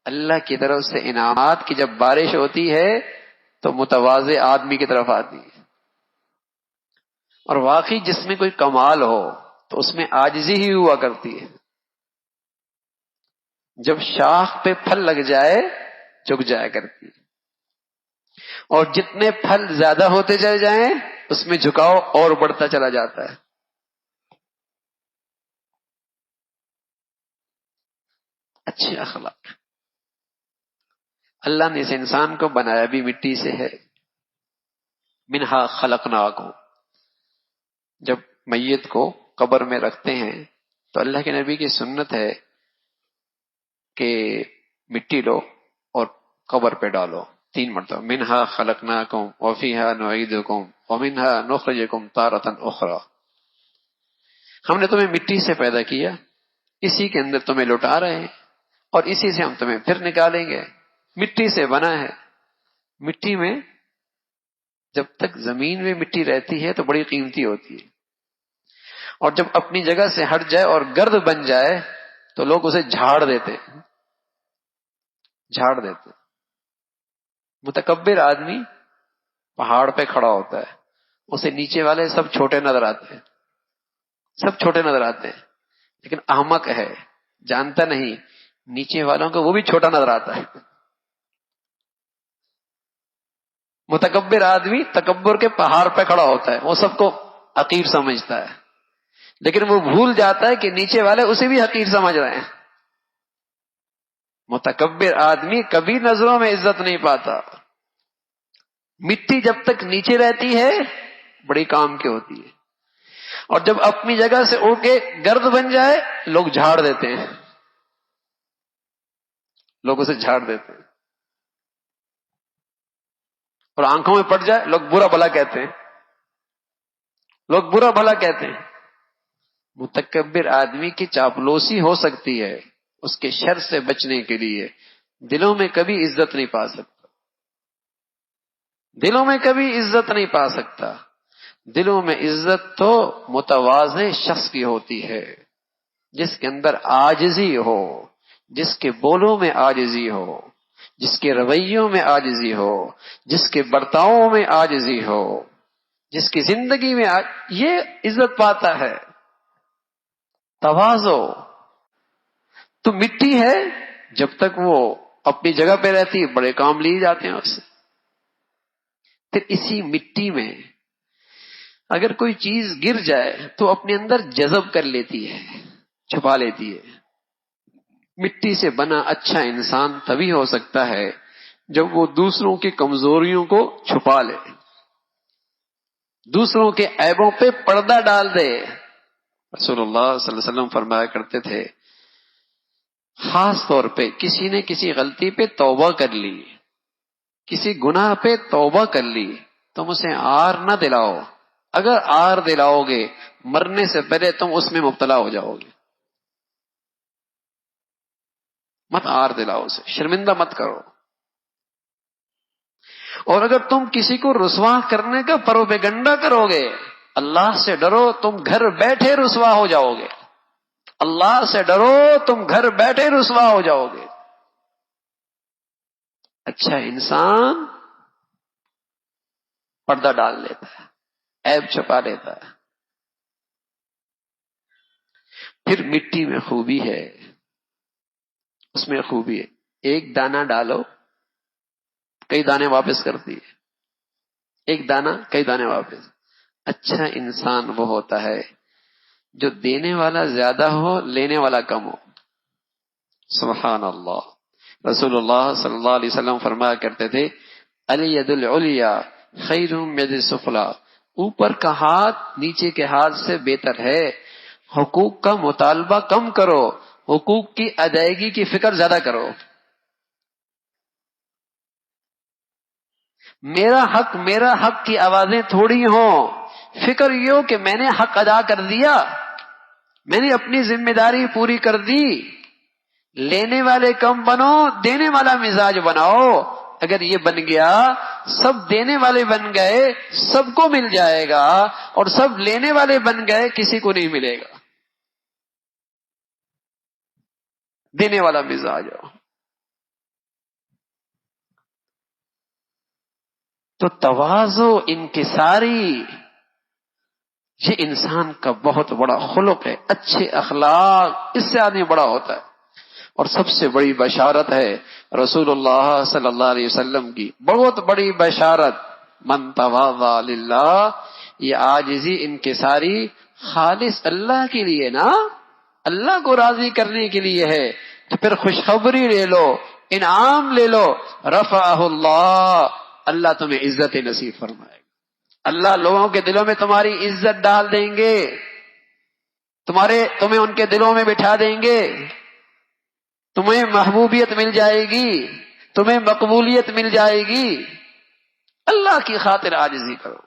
اللہ کی طرف سے انعامات کی جب بارش ہوتی ہے تو متواضع آدمی کی طرف آتی ہے، اور واقعی جس میں کوئی کمال ہو تو اس میں عاجزی ہی ہوا کرتی ہے. جب شاخ پہ پھل لگ جائے جھک جایا کرتی ہے، اور جتنے پھل زیادہ ہوتے چلے جائیں اس میں جھکاؤ اور بڑھتا چلا جاتا ہے. اچھے اخلاق. اللہ نے اس انسان کو بنایا بھی مٹی سے ہے. منہا خلقناکم. جب میت کو قبر میں رکھتے ہیں تو اللہ کے نبی کی سنت ہے کہ مٹی لو اور قبر پہ ڈالو 3 مرتبہ. منہا خلقناکم وفیہا نعیدکم ومنہا نخرجکم تارۃ اخری. ہم نے تمہیں مٹی سے پیدا کیا، اسی کے اندر تمہیں لوٹا رہے ہیں، اور اسی سے ہم تمہیں پھر نکالیں گے. مٹی سے بنا ہے. مٹی میں جب تک زمین میں مٹی رہتی ہے تو بڑی قیمتی ہوتی ہے، اور جب اپنی جگہ سے ہٹ جائے اور گرد بن جائے تو لوگ اسے جھاڑ دیتے. متکبر آدمی پہاڑ پہ کھڑا ہوتا ہے، اسے نیچے والے سب چھوٹے نظر آتے ہیں، لیکن احمق ہے، جانتا نہیں نیچے والوں کو وہ بھی چھوٹا نظر آتا ہے. متکبر آدمی تکبر کے پہاڑ پہ کھڑا ہوتا ہے، وہ سب کو حقیر سمجھتا ہے، لیکن وہ بھول جاتا ہے کہ نیچے والے اسے بھی حقیر سمجھ رہے ہیں. متکبر آدمی کبھی نظروں میں عزت نہیں پاتا. مٹی جب تک نیچے رہتی ہے بڑی کام کی ہوتی ہے، اور جب اپنی جگہ سے اڑ کے گرد بن جائے لوگ جھاڑ دیتے ہیں، لوگ اسے جھاڑ دیتے ہیں، اور آنکھوں میں پڑ جائے لوگ برا بھلا کہتے ہیں. متکبر آدمی کی چاپلوسی ہو سکتی ہے، اس کے شر سے بچنے کے لیے دلوں میں کبھی عزت نہیں پا سکتا. دلوں میں عزت تو متواضع شخص کی ہوتی ہے، جس کے اندر عاجزی ہو، جس کے بولوں میں عاجزی ہو، جس کے رویوں میں عاجزی ہو، جس کے برتاؤں میں عاجزی ہو، جس کی زندگی میں یہ عزت پاتا ہے. تواضع. تو مٹی ہے، جب تک وہ اپنی جگہ پہ رہتی ہے بڑے کام لیے جاتے ہیں اس سے. پھر اسی مٹی میں اگر کوئی چیز گر جائے تو اپنے اندر جذب کر لیتی ہے، چھپا لیتی ہے. مٹی سے بنا اچھا انسان تبھی ہو سکتا ہے جب وہ دوسروں کی کمزوریوں کو چھپا لے، دوسروں کے عیبوں پہ پردہ ڈال دے. رسول اللہ صلی اللہ علیہ وسلم فرمایا کرتے تھے خاص طور پہ کسی نے کسی غلطی پہ توبہ کر لی، کسی گناہ پہ توبہ کر لی، تم اسے آر نہ دلاؤ. اگر آر دلاؤ گے مرنے سے پہلے تم اس میں مبتلا ہو جاؤ گے. مت آر دلاؤ، اسے شرمندہ مت کرو. اور اگر تم کسی کو رسوا کرنے کا پروپیگنڈا کرو گے، اللہ سے ڈرو تم گھر بیٹھے رسوا ہو جاؤ گے. اللہ سے ڈرو تم گھر بیٹھے رسوا ہو جاؤ گے. اچھا انسان پردہ ڈال لیتا ہے، عیب چھپا لیتا ہے. پھر مٹی میں خوبی ہے، اس میں خوبی ہے. ایک دانہ ڈالو کئی دانے واپس کرتی ہے، ایک دانہ کئی دانے واپس. اچھا انسان وہ ہوتا ہے جو دینے والا زیادہ ہو لینے والا کم ہو. سبحان اللہ. رسول اللہ صلی اللہ علیہ وسلم فرمایا کرتے تھے الید العلیا خیر من ید السفلی. اوپر کا ہاتھ نیچے کے ہاتھ سے بہتر ہے. حقوق کا مطالبہ کم کرو، حقوق کی ادائیگی کی فکر زیادہ کرو. میرا حق کی آوازیں تھوڑی ہوں، فکر یہ ہو کہ میں نے حق ادا کر دیا، میں نے اپنی ذمہ داری پوری کر دی. لینے والے کم بنو، دینے والا مزاج بناؤ. اگر یہ بن گیا سب دینے والے بن گئے سب کو مل جائے گا، اور سب لینے والے بن گئے کسی کو نہیں ملے گا. دینے والا مزاج ہو. تو تواضع انکساری یہ انسان کا بہت بڑا خلق ہے، اچھے اخلاق، اس سے آدمی بڑا ہوتا ہے۔ اور سب سے بڑی بشارت ہے رسول اللہ صلی اللہ علیہ وسلم کی، بہت بڑی بشارت، من تواضع للہ، یہ عاجزی انکساری خالص اللہ کے لیے نا، اللہ کو راضی کرنے کے لیے ہے، تو پھر خوشخبری لے لو، انعام لے لو، رفعہ اللہ، اللہ تمہیں عزت نصیب فرمائے گا، اللہ لوگوں کے دلوں میں تمہاری عزت ڈال دیں گے، تمہیں ان کے دلوں میں بٹھا دیں گے، تمہیں محبوبیت مل جائے گی، تمہیں مقبولیت مل جائے گی۔ اللہ کی خاطر عاجزی کرو۔